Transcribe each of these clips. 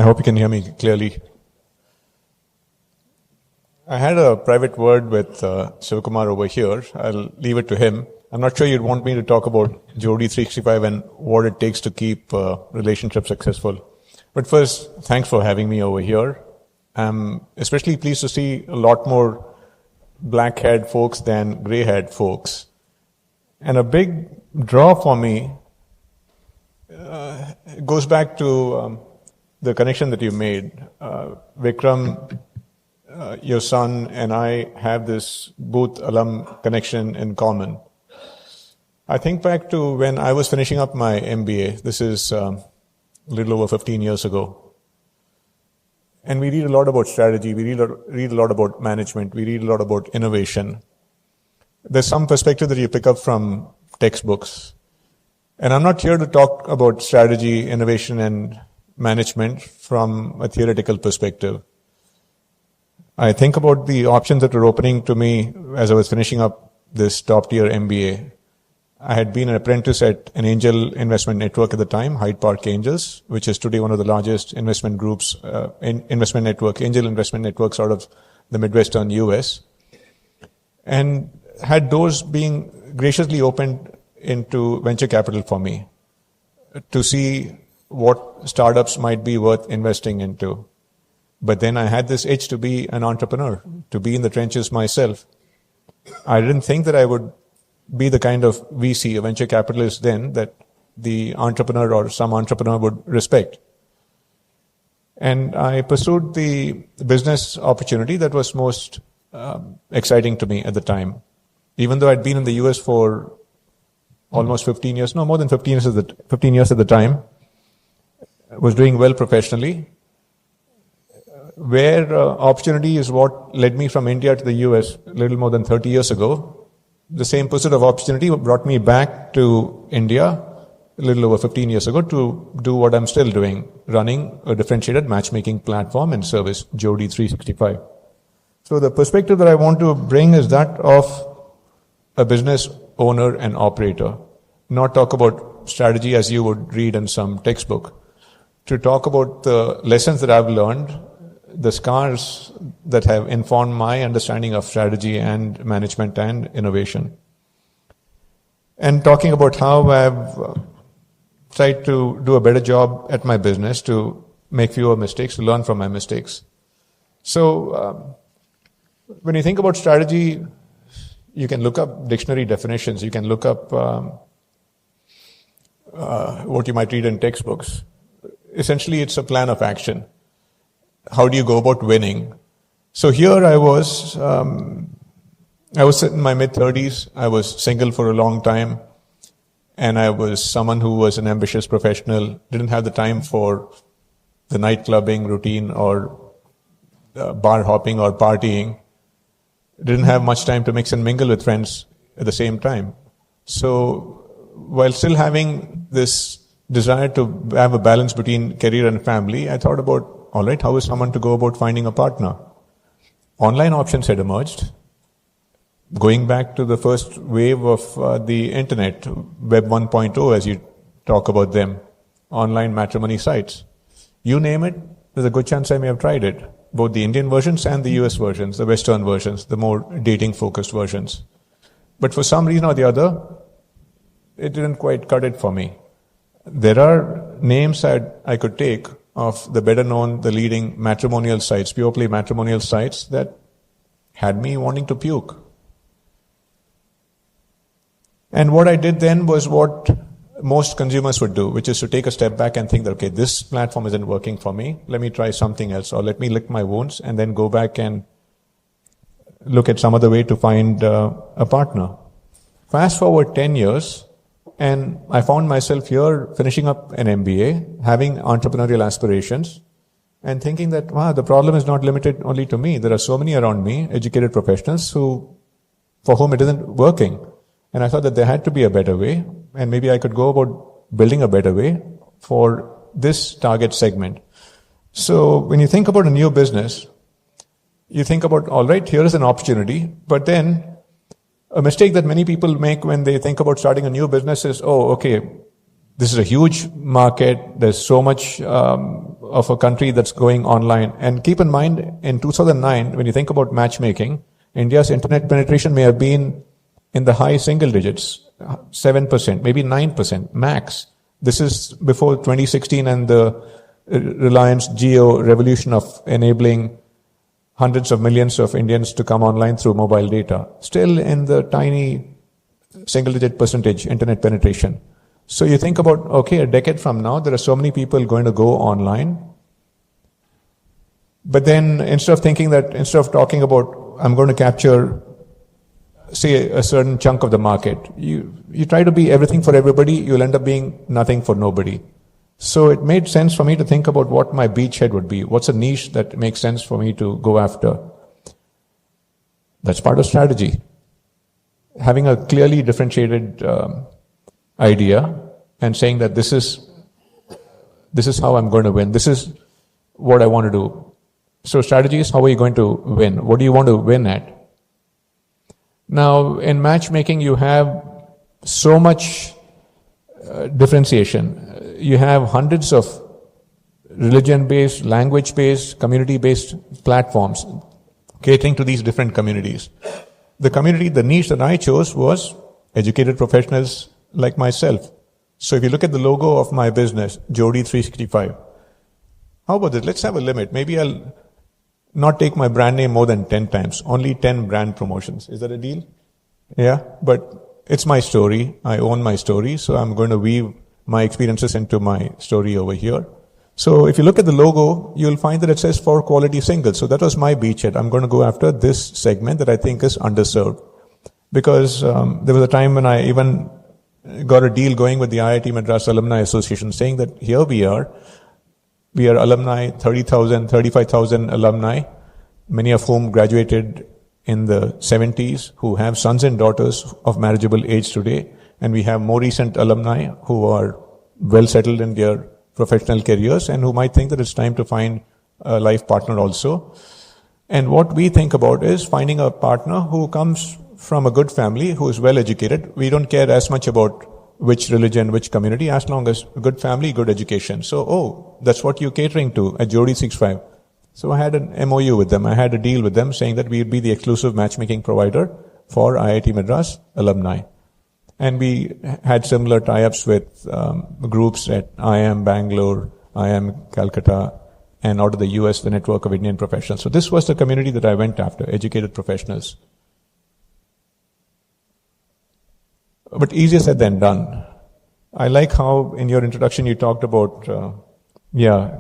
I hope you can hear me clearly. I had a private word with Shivakumar over here. I'll leave it to him. I'm not sure you'd want me to talk about Jodi 365 and what it takes to keep relationships successful. But first, thanks for having me over here. I'm especially pleased to see a lot more black-haired folks than gray-haired folks. And a big draw for me goes back to the connection that you made. Vikram, your son, and I have this Booth alum connection in common. I think back to when I was finishing up my MBA. This is a little over 15 years ago. And we read a lot about strategy, we read a lot about management, we read a lot about innovation. There's some perspective that you pick up from textbooks. And I'm not here to talk about strategy, innovation, and management from a theoretical perspective. I think about the options that were opening to me as I was finishing up this top-tier MBA. I had been an apprentice at an angel investment network at the time, Hyde Park Angels, which is today one of the largest investment groups, investment network, angel investment networks out of the Midwestern US. And had doors being graciously opened into venture capital for me to see what startups might be worth investing into. But then I had this itch to be an entrepreneur, to be in the trenches myself. I didn't think that I would be the kind of VC, a venture capitalist then, that the entrepreneur or some entrepreneur would respect. And I pursued the business opportunity that was most exciting to me at the time. Even though I'd been in the US for almost 15 years, no, more than 15 years at the time, was doing well professionally. Where opportunity is what led me from India to the US a little more than 30 years ago. The same pursuit of opportunity brought me back to India a little over 15 years ago to do what I'm still doing, running a differentiated matchmaking platform and service, Jodi 365. So the perspective that I want to bring is that of a business owner and operator, not talk about strategy as you would read in some textbook, to talk about the lessons that I've learned, the scars that have informed my understanding of strategy and management and innovation. And talking about how I've tried to do a better job at my business, to make fewer mistakes, to learn from my mistakes. So when you think about strategy, you can look up dictionary definitions, you can look up what you might read in textbooks. Essentially, it's a plan of action. How do you go about winning? So here I was in my mid-30s. I was single for a long time. And I was someone who was an ambitious professional, didn't have the time for the night clubbing routine or bar hopping or partying. Didn't have much time to mix and mingle with friends at the same time. So while still having this desire to have a balance between career and family, I thought about, all right, how is someone to go about finding a partner? Online options had emerged. Going back to the first wave of the internet, Web 1.0 as you talk about them, online matrimony sites. You name it, there's a good chance I may have tried it. Both the Indian versions and the US versions, the Western versions, the more dating-focused versions. But for some reason or the other, it didn't quite cut it for me. There are names that I could take of the better known, the leading matrimonial sites, pure play matrimonial sites that had me wanting to puke. And what I did then was what most consumers would do, which is to take a step back and think that, okay, this platform isn't working for me. Let me try something else, or let me lick my wounds and then go back and look at some other way to find a partner. Fast forward 10 years, and I found myself here finishing up an MBA, having entrepreneurial aspirations, and thinking that, wow, the problem is not limited only to me. There are so many around me, educated professionals, for whom it isn't working. And I thought that there had to be a better way, and maybe I could go about building a better way for this target segment. So when you think about a new business, you think about, all right, here is an opportunity, but then a mistake that many people make when they think about starting a new business is, oh, okay, This is a huge market. There's so much of a country that's going online. And keep in mind, in 2009, when you think about matchmaking, India's internet penetration may have been in the high single digits, 7%, maybe 9% max. This is before 2016 and the Reliance Jio revolution of enabling hundreds of millions of Indians to come online through mobile data. Still in the tiny single-digit percentage internet penetration. So you think about, okay, a decade from now, there are so many people going to go online. But then instead of talking about, I'm going to capture, say, a certain chunk of the market, you try to be everything for everybody, you'll end up being nothing for nobody. So it made sense for me to think about what my beachhead would be. What's a niche that makes sense for me to go after? That's part of strategy. Having a clearly differentiated idea and saying that this is how I'm going to win. This is what I want to do. So strategy is how are you going to win? What do you want to win at? Now, in matchmaking, you have so much differentiation. You have hundreds of religion-based, language-based, community-based platforms catering to these different communities. The niche that I chose was educated professionals like myself. So if you look at the logo of my business, Jodi 365, how about this? Let's have a limit. Maybe I'll not take my brand name more than 10 times, only 10 brand promotions. Is that a deal? Yeah, but it's my story. I own my story, so I'm going to weave my experiences into my story over here. So if you look at the logo, you'll find that it says for quality singles. So that was my beachhead. I'm going to go after this segment that I think is underserved. Because there was a time when I even got a deal going with the IIT Madras Alumni Association saying that here we are alumni, 30,000, 35,000 alumni, many of whom graduated in the 70s, who have sons and daughters of marriageable age today. And we have more recent alumni who are well settled in their professional careers and who might think that it's time to find a life partner also. And what we think about is finding a partner who comes from a good family, who is well educated. We don't care as much about which religion, which community, as long as a good family, good education. So, that's what you're catering to at Jodi 65. So I had an MOU with them. I had a deal with them saying that we would be the exclusive matchmaking provider for IIT Madras alumni. And we had similar tie-ups with groups at IIM Bangalore, IIM Calcutta, and out of the US, the network of Indian professionals. So this was the community that I went after, educated professionals. But easier said than done. I like how in your introduction you talked about,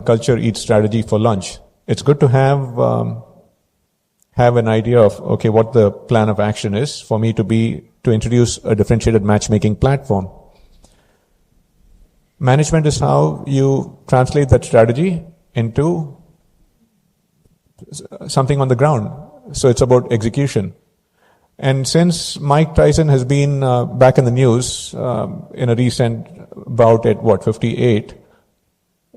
culture eats strategy for lunch. It's good to have an idea of, okay, what the plan of action is for me to introduce a differentiated matchmaking platform. Management is how you translate that strategy into something on the ground. So it's about execution. And since Mike Tyson has been back in the news in a recent bout at 58,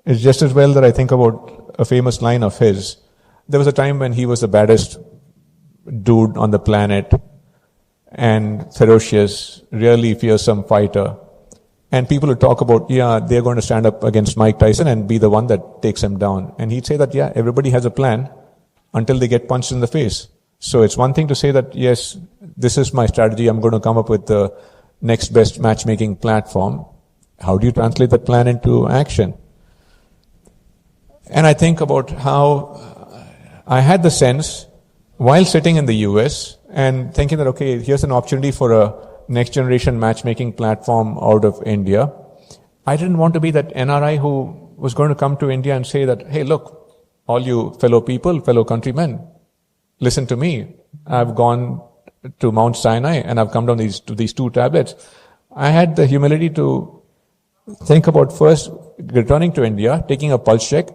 it's just as well that I think about a famous line of his. There was a time when he was the baddest dude on the planet and ferocious, really fearsome fighter. And people would talk about, they're going to stand up against Mike Tyson and be the one that takes him down. And he'd say that, everybody has a plan until they get punched in the face. So it's one thing to say that, yes, this is my strategy. I'm going to come up with the next best matchmaking platform. How do you translate that plan into action? And I think about how I had the sense while sitting in the US and thinking that, okay, here's an opportunity for a next generation matchmaking platform out of India. I didn't want to be that NRI who was going to come to India and say that, hey, look, all you fellow people, fellow countrymen, listen to me. I've gone to Mount Sinai and I've come down to these 2 tablets. I had the humility to think about first returning to India, taking a pulse check,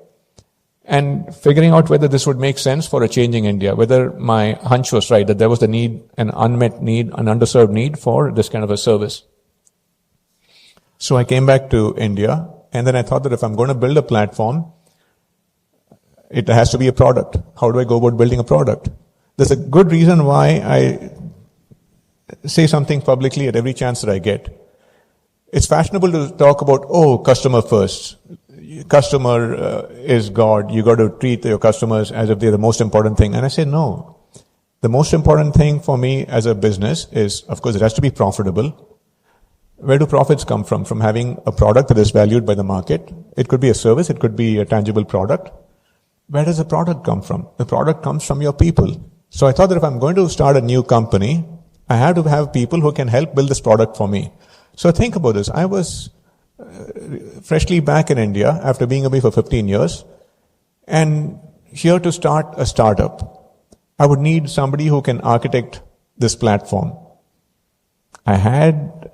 and figuring out whether this would make sense for a changing India, whether my hunch was right, that there was the need, an unmet need, an underserved need for this kind of a service. So I came back to India, and then I thought that if I'm going to build a platform, it has to be a product. How do I go about building a product? There's a good reason why I say something publicly at every chance that I get. It's fashionable to talk about, customer first. Customer is God. You got to treat your customers as if they're the most important thing. And I say, no. The most important thing for me as a business is, of course, it has to be profitable. Where do profits come from? From having a product that is valued by the market. It could be a service. It could be a tangible product. Where does the product come from? The product comes from your people. So I thought that if I'm going to start a new company, I have to have people who can help build this product for me. So think about this. I was freshly back in India after being away for 15 years, and here to start a startup, I would need somebody who can architect this platform. I had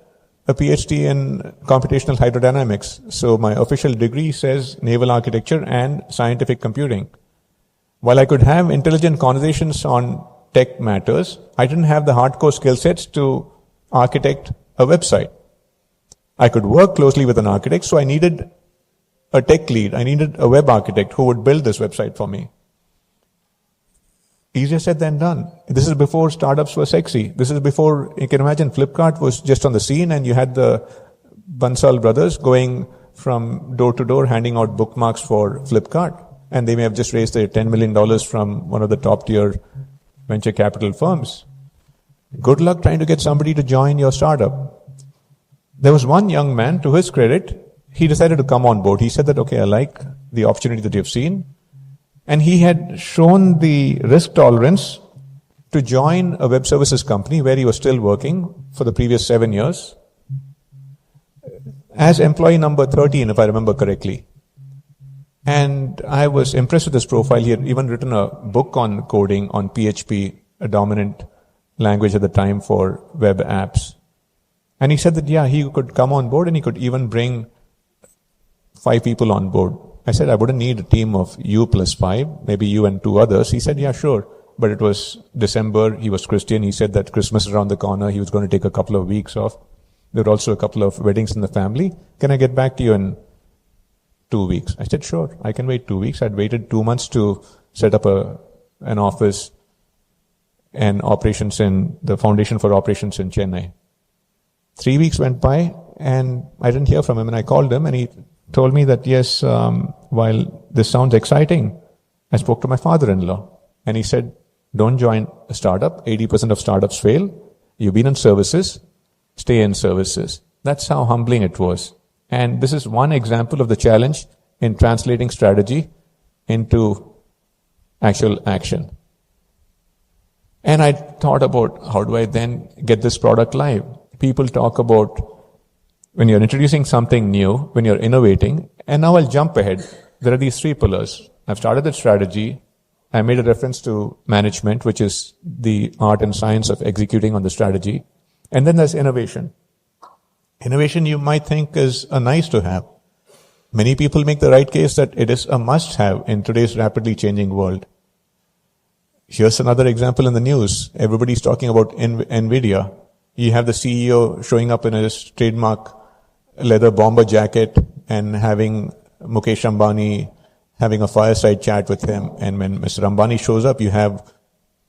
a PhD in computational hydrodynamics, so my official degree says naval architecture and scientific computing. While I could have intelligent conversations on tech matters, I didn't have the hardcore skill sets to architect a website. I could work closely with an architect, so I needed a tech lead. I needed a web architect who would build this website for me. Easier said than done. This is before startups were sexy. This is before, you can imagine, Flipkart was just on the scene, and you had the Bansal brothers going from door to door handing out bookmarks for Flipkart. And they may have just raised their $10 million from one of the top tier venture capital firms. Good luck trying to get somebody to join your startup. There was one young man, to his credit, he decided to come on board. He said that, okay, I like the opportunity that you've seen. And he had shown the risk tolerance to join a web services company where he was still working for the previous 7 years as employee number 13, if I remember correctly. And I was impressed with his profile. He had even written a book on coding on PHP, a dominant language at the time for web apps. And he said that, yeah, he could come on board and he could even bring 5 people on board. I said, I wouldn't need a team of you plus 5, maybe you and 2 others. He said, yeah, sure. But it was December. He was Christian. He said that Christmas is around the corner. He was going to take a couple of weeks off. There were also a couple of weddings in the family. Can I get back to you in 2 weeks? I said, sure, I can wait 2 weeks. I'd waited 2 months to set up an office and operations in the Foundation for Operations in Chennai. 3 weeks went by and I didn't hear from him, and I called him and he told me that, yes, while this sounds exciting, I spoke to my father-in-law and he said, don't join a startup. 80% of startups fail. You've been in services, stay in services. That's how humbling it was. And this is one example of the challenge in translating strategy into actual action. And I thought about, how do I then get this product live? People talk about when you're introducing something new, when you're innovating, and now I'll jump ahead. There are these 3 pillars. I've started the strategy. I made a reference to management, which is the art and science of executing on the strategy. And then there's innovation. Innovation, you might think, is a nice to have. Many people make the right case that it is a must have in today's rapidly changing world. Here's another example in the news. Everybody's talking about NVIDIA. You have the CEO showing up in his trademark leather bomber jacket and having Mukesh Ambani having a fireside chat with him. And when Mr. Ambani shows up, you have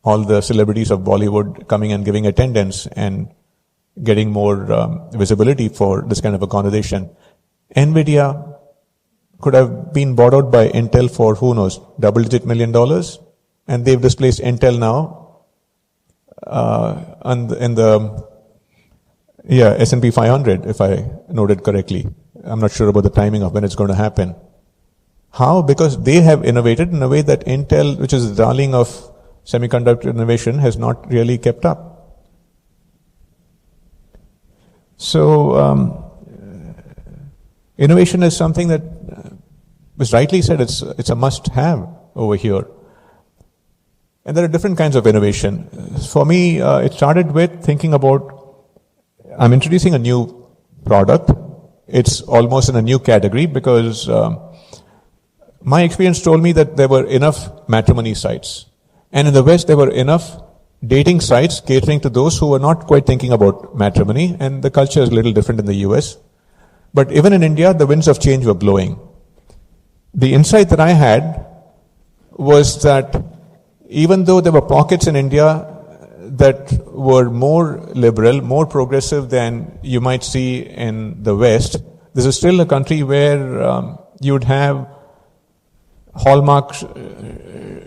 all the celebrities of Bollywood coming and giving attendance and getting more visibility for this kind of a conversation. NVIDIA could have been bought out by Intel for, who knows, double-digit $1 million. And they've displaced Intel now in the S&P 500, if I noted correctly. I'm not sure about the timing of when it's going to happen. How? Because they have innovated in a way that Intel, which is the darling of semiconductor innovation, has not really kept up. So, innovation is something that was rightly said, it's a must-have over here. And there are different kinds of innovation. For me, it started with thinking about, I'm introducing a new product. It's almost in a new category because my experience told me that there were enough matrimony sites. And in the West, there were enough dating sites catering to those who were not quite thinking about matrimony. And the culture is a little different in the US. But even in India, the winds of change were blowing. The insight that I had was that even though there were pockets in India that were more liberal, more progressive than you might see in the West. This is still a country where you'd have Hallmark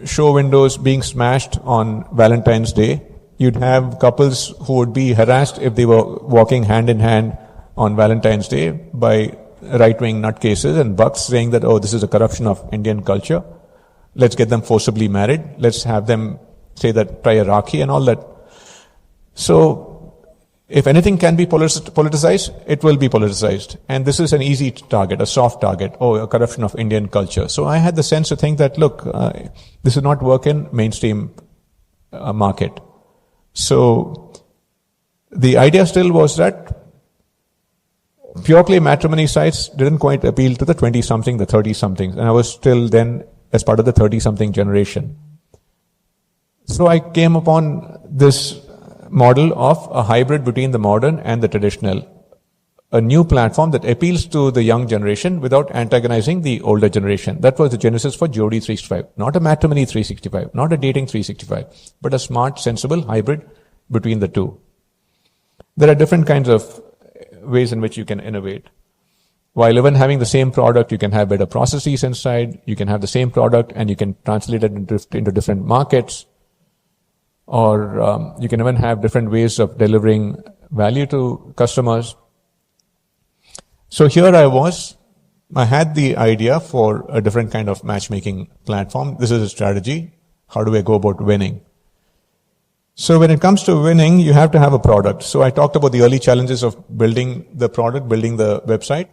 show windows being smashed on Valentine's Day. You'd have couples who would be harassed if they were walking hand in hand on Valentine's Day by right-wing nutcases and bucks saying that, oh, this is a corruption of Indian culture. Let's get them forcibly married. Let's have them say that, try a Rakhi and all that. So, if anything can be politicized, it will be politicized. And this is an easy target, a soft target, a corruption of Indian culture. So I had the sense to think that, look, this will not work in mainstream market. So the idea still was that pure play matrimony sites didn't quite appeal to the 20-something, the 30-somethings. And I was still then as part of the 30-something generation. So I came upon this model of a hybrid between the modern and the traditional. A new platform that appeals to the young generation without antagonizing the older generation. That was the genesis for Jodii 365. Not a matrimony 365, not a dating 365, but a smart, sensible hybrid between the two. There are different kinds of ways in which you can innovate. While even having the same product, you can have better processes inside, you can have the same product and you can translate it into different markets. Or you can even have different ways of delivering value to customers. So here I had the idea for a different kind of matchmaking platform. This is a strategy. How do I go about winning? So when it comes to winning, you have to have a product. So I talked about the early challenges of building the product, building the website.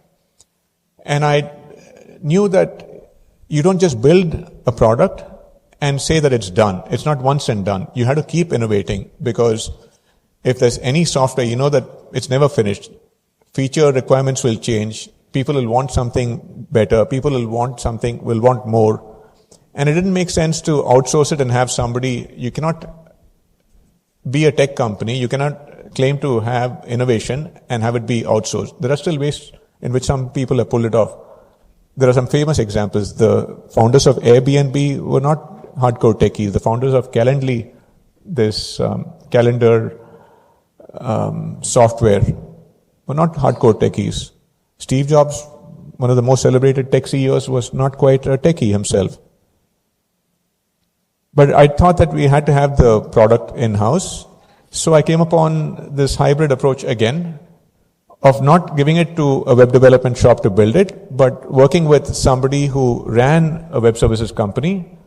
And I knew that you don't just build a product and say that it's done. It's not once and done. You have to keep innovating, because if there's any software, you know that it's never finished. Feature requirements will change. People will want something better. People will want more. And it didn't make sense to outsource it and have somebody. You cannot be a tech company. You cannot claim to have innovation and have it be outsourced. There are still ways in which some people have pulled it off. There are some famous examples. The founders of Airbnb were not hardcore techies. The founders of Calendly, this calendar software, were not hardcore techies. Steve Jobs, one of the most celebrated tech CEOs, was not quite a techie himself. But I thought that we had to have the product in-house. So I came upon this hybrid approach again, of not giving it to a web development shop to build it, but working with somebody who ran a web services company,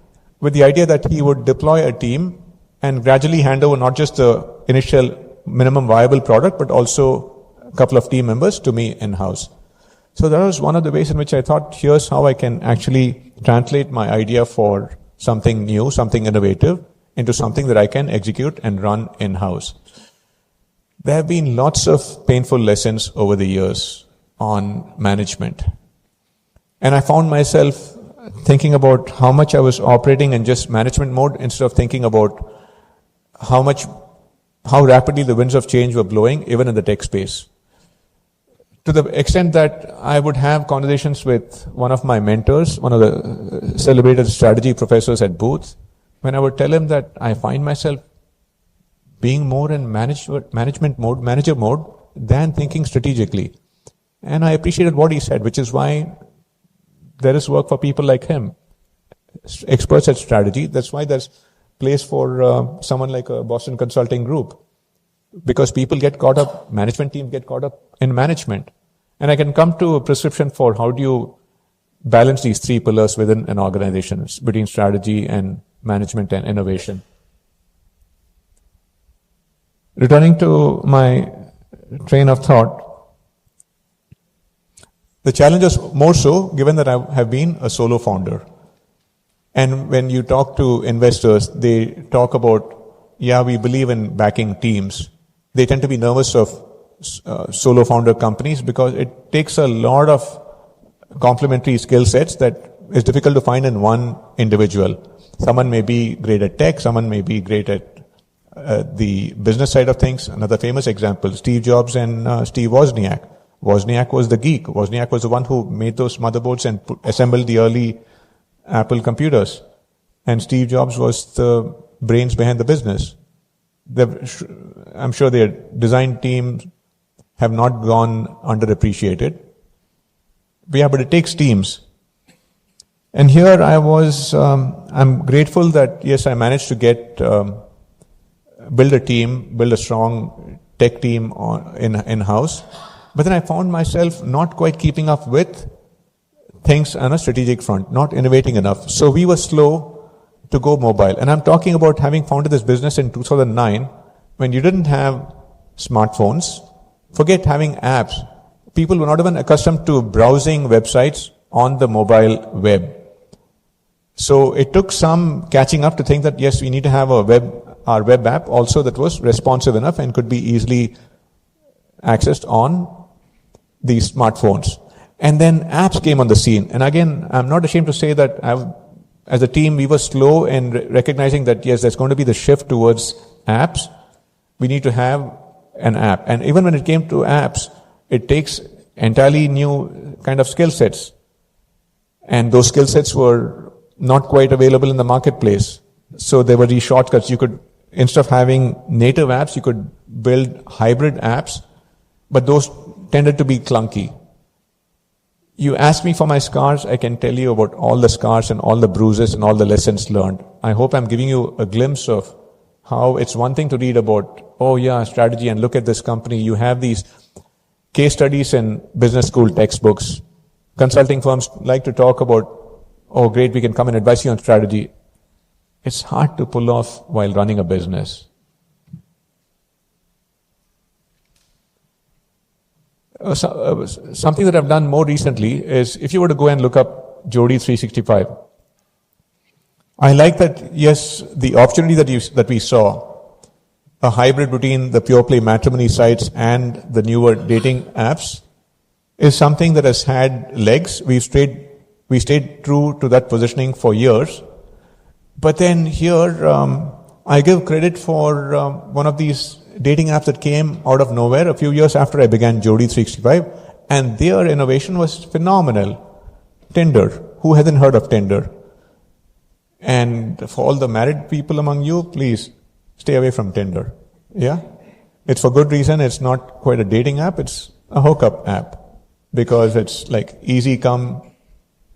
with the idea that he would deploy a team and gradually hand over not just the initial minimum viable product, but also a couple of team members to me in-house. So that was one of the ways in which I thought, here's how I can actually translate my idea for something new, something innovative, into something that I can execute and run in-house. There have been lots of painful lessons over the years on management. And I found myself thinking about how much I was operating in just management mode instead of thinking about how rapidly the winds of change were blowing, even in the tech space. To the extent that I would have conversations with one of my mentors, one of the celebrated strategy professors at Booth, when I would tell him that I find myself being more in management mode, manager mode, than thinking strategically. And I appreciated what he said, which is why there is work for people like him, experts at strategy. That's why there's place for someone like a Boston Consulting Group, because people get caught up, management teams get caught up in management. And I can come to a prescription for how do you balance these three pillars within an organization, between strategy and management and innovation. Returning to my train of thought, the challenge is more so given that I have been a solo founder. And when you talk to investors, they talk about, yeah, we believe in backing teams. They tend to be nervous of solo founder companies because it takes a lot of complementary skill sets that is difficult to find in one individual. Someone may be great at tech, someone may be great at the business side of things. Another famous example, Steve Jobs and Steve Wozniak. Wozniak was the geek. Wozniak was the one who made those motherboards and assembled the early Apple computers. And Steve Jobs was the brains behind the business. I'm sure their design teams have not gone underappreciated. Yeah, but it takes teams. And here I'm grateful that, yes, I managed to build a strong tech team in-house. But then I found myself not quite keeping up with things on a strategic front, not innovating enough. So we were slow to go mobile. And I'm talking about having founded this business in 2009 when you didn't have smartphones. Forget having apps. People were not even accustomed to browsing websites on the mobile web. So it took some catching up to think that, yes, we need to have our web app also that was responsive enough and could be easily accessed on these smartphones. And then apps came on the scene. And again, I'm not ashamed to say that as a team, we were slow in recognizing that, yes, there's going to be the shift towards apps. We need to have an app. And even when it came to apps, it takes entirely new kind of skill sets. And those skill sets were not quite available in the marketplace. So there were these shortcuts. You could, instead of having native apps, you could build hybrid apps, but those tended to be clunky. You ask me for my scars, I can tell you about all the scars and all the bruises and all the lessons learned. I hope I'm giving you a glimpse of how it's one thing to read about, oh yeah, strategy, and look at this company. You have these case studies in business school textbooks. Consulting firms like to talk about, oh great, we can come and advise you on strategy. It's hard to pull off while running a business. Something that I've done more recently is, if you were to go and look up Jodi 365, I like that, yes, the opportunity that we saw, a hybrid between the pure play matrimony sites and the newer dating apps, is something that has had legs. We stayed true to that positioning for years. But then here, I give credit for one of these dating apps that came out of nowhere a few years after I began Jodi 365, and their innovation was phenomenal. Tinder. Who hasn't heard of Tinder? And for all the married people among you, please stay away from Tinder. Yeah? It's for good reason. It's not quite a dating app. It's a hookup app. Because it's like easy come.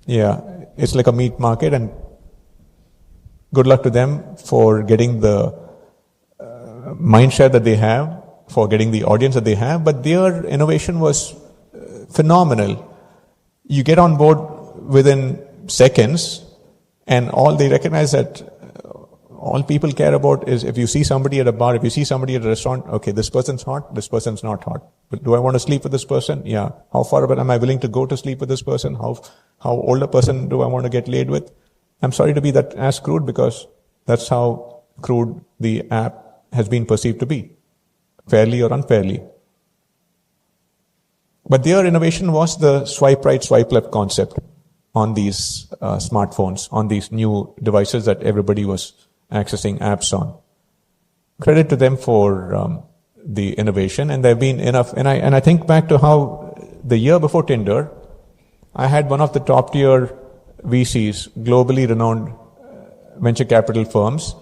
Yeah. It's like a meat market, and good luck to them for getting the mind share that they have, for getting the audience that they have, but their innovation was phenomenal. You get on board within seconds, and all they recognize that all people care about is, if you see somebody at a bar, if you see somebody at a restaurant, okay, this person's hot, this person's not hot. But do I want to sleep with this person? Yeah. How far am I willing to go to sleep with this person? How old a person do I want to get laid with? I'm sorry to be that as crude, because that's how crude the app has been perceived to be, fairly or unfairly. But their innovation was the swipe right, swipe left concept on these smartphones, on these new devices that everybody was accessing apps on. Credit to them for the innovation, and there have been enough. And I think back to how the year before Tinder, I had one of the top tier VCs, globally renowned venture capital firms,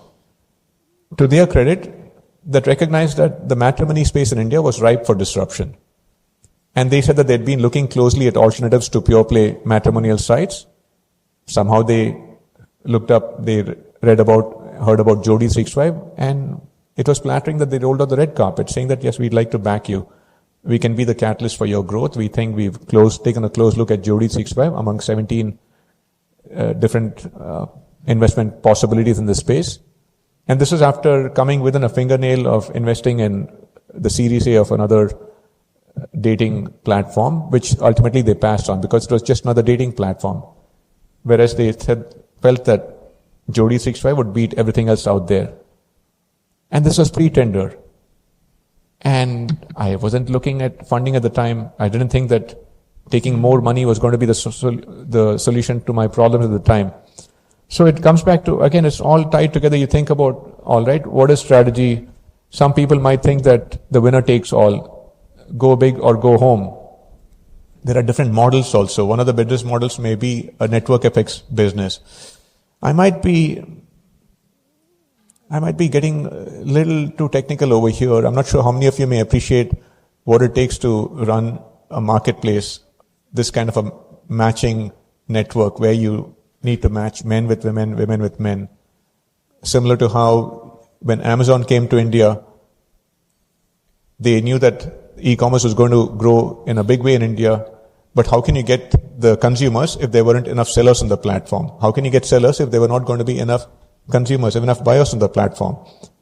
to their credit, that recognized that the matrimony space in India was ripe for disruption. And they said that they'd been looking closely at alternatives to pure play matrimonial sites. Somehow they looked up, they heard about Jodi 365, and it was flattering that they rolled out the red carpet saying that, yes, we'd like to back you. We can be the catalyst for your growth. We think we've taken a close look at Jodi 365 among 17 different investment possibilities in this space. And this is after coming within a fingernail of investing in the Series A of another dating platform, which ultimately they passed on because it was just another dating platform. Whereas they felt that Jodi 365 would beat everything else out there. And this was pre-Tinder. And I wasn't looking at funding at the time. I didn't think that taking more money was going to be the solution to my problems at the time. So it comes back to, again, it's all tied together. You think about, all right, what is strategy? Some people might think that the winner takes all, go big or go home. There are different models also. One of the business models may be a network effects business. I might be I might be getting a little too technical over here. I'm not sure how many of you may appreciate what it takes to run a marketplace, this kind of a matching network where you need to match men with women, women with men. Similar to how when Amazon came to India, they knew that e-commerce was going to grow in a big way in India, but how can you get the consumers if there weren't enough sellers on the platform? How can you get sellers if there were not going to be enough consumers, enough buyers on the platform?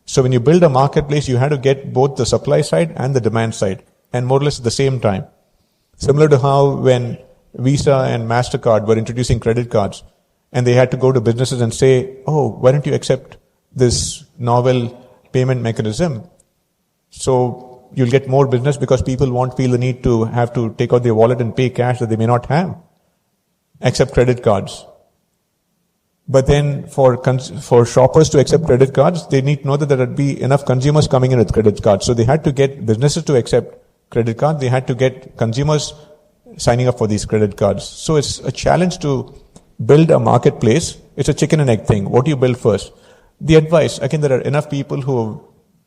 So when you build a marketplace, you had to get both the supply side and the demand side, and more or less at the same time. Similar to how when Visa and MasterCard were introducing credit cards, and they had to go to businesses and say, oh, why don't you accept this novel payment mechanism? So you'll get more business because people won't feel the need to have to take out their wallet and pay cash that they may not have, accept credit cards. But then for shoppers to accept credit cards, they need to know that there would be enough consumers coming in with credit cards. So they had to get businesses to accept credit cards. They had to get consumers signing up for these credit cards. So it's a challenge to build a marketplace. It's a chicken and egg thing. What do you build first? The advice, again, there are enough people who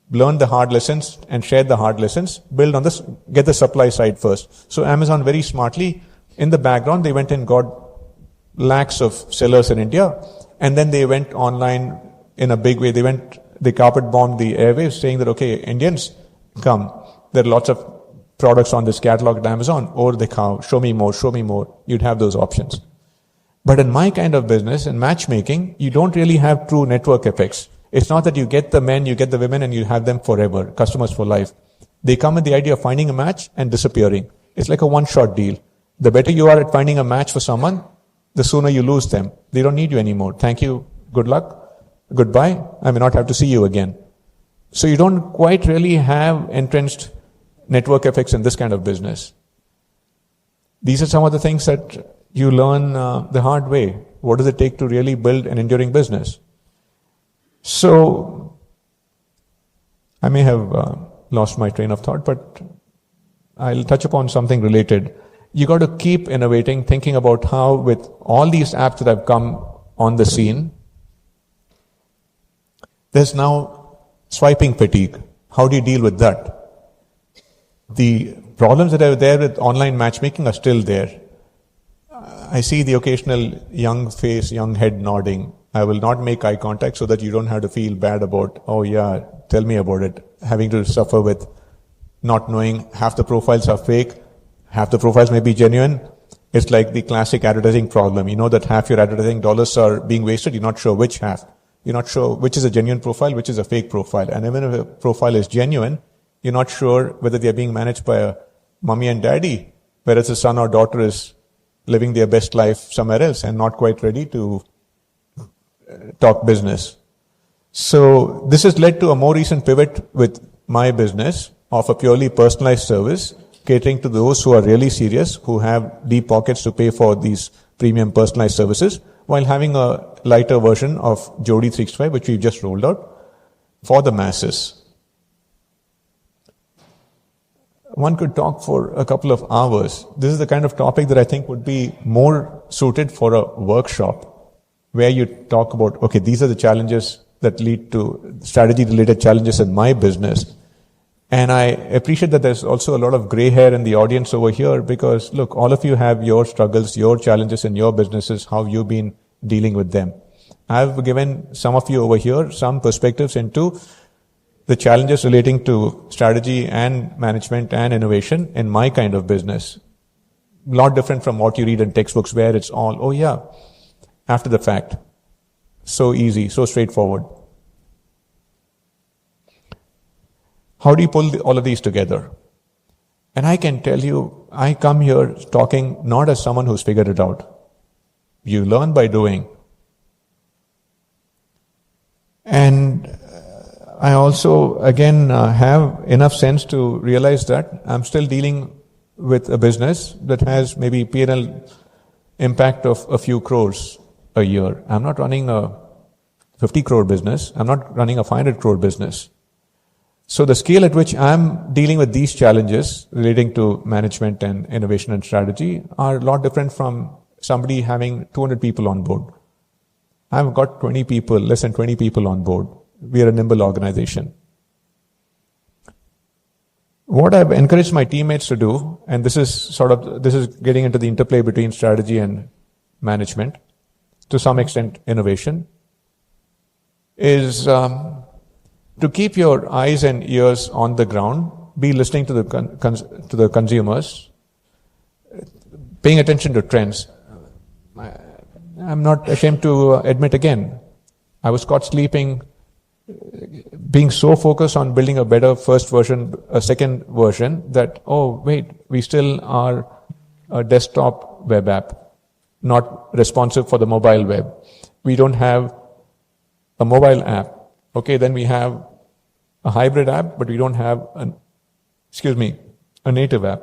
learn the hard lessons and share the hard lessons. Build on this, get the supply side first. So Amazon very smartly, in the background, they went and got lakhs of sellers in India, and then they went online in a big way. They carpet bombed the airwaves saying that, okay, Indians, come. There are lots of products on this catalog at Amazon, or the cow, show me more. You'd have those options. But in my kind of business, in matchmaking, you don't really have true network effects. It's not that you get the men, you get the women, and you have them forever, customers for life. They come with the idea of finding a match and disappearing. It's like a one-shot deal. The better you are at finding a match for someone, the sooner you lose them. They don't need you anymore. Thank you, good luck, goodbye, I may not have to see you again. So you don't quite really have entrenched network effects in this kind of business. These are some of the things that you learn the hard way. What does it take to really build an enduring business? So, I may have lost my train of thought, but I'll touch upon something related. You got to keep innovating, thinking about how with all these apps that have come on the scene, there's now swiping fatigue. How do you deal with that? The problems that are there with online matchmaking are still there. I see the occasional young face, young head nodding. I will not make eye contact so that you don't have to feel bad about, oh yeah, tell me about it. Having to suffer with not knowing half the profiles are fake, half the profiles may be genuine. It's like the classic advertising problem. You know that half your advertising dollars are being wasted. You're not sure which half. You're not sure which is a genuine profile, which is a fake profile. And even if a profile is genuine, you're not sure whether they're being managed by a mommy and daddy, whereas a son or daughter is living their best life somewhere else and not quite ready to talk business. So this has led to a more recent pivot with my business of a purely personalized service, catering to those who are really serious, who have deep pockets to pay for these premium personalized services, while having a lighter version of Jodi 365, which we've just rolled out for the masses. One could talk for a couple of hours. This is the kind of topic that I think would be more suited for a workshop where you talk about, okay, these are the challenges that lead to strategy-related challenges in my business. And I appreciate that there's also a lot of gray hair in the audience over here because, look, all of you have your struggles, your challenges in your businesses, how you've been dealing with them. I've given some of you over here some perspectives into the challenges relating to strategy and management and innovation in my kind of business. A lot different from what you read in textbooks where it's all, oh yeah, after the fact. So easy, so straightforward. How do you pull all of these together? And I can tell you, I come here talking not as someone who's figured it out. You learn by doing. And I also, again, have enough sense to realize that I'm still dealing with a business that has maybe P&L impact of a few crores a year. I'm not running a 50 crore business. I'm not running a 500 crore business. So the scale at which I'm dealing with these challenges relating to management and innovation and strategy are a lot different from somebody having 200 people on board. I've got 20 people, less than 20 people on board. we are a nimble organization. What I've encouraged my teammates to do, and this is getting into the interplay between strategy and management, to some extent innovation, is to keep your eyes and ears on the ground, be listening to the consumers, paying attention to trends. I'm not ashamed to admit again, I was caught sleeping, being so focused on building a better first version, a second version, that, oh, wait, we still are a desktop web app, not responsive for the mobile web. We don't have a mobile app. Okay, then we have a hybrid app, but we don't have a native app.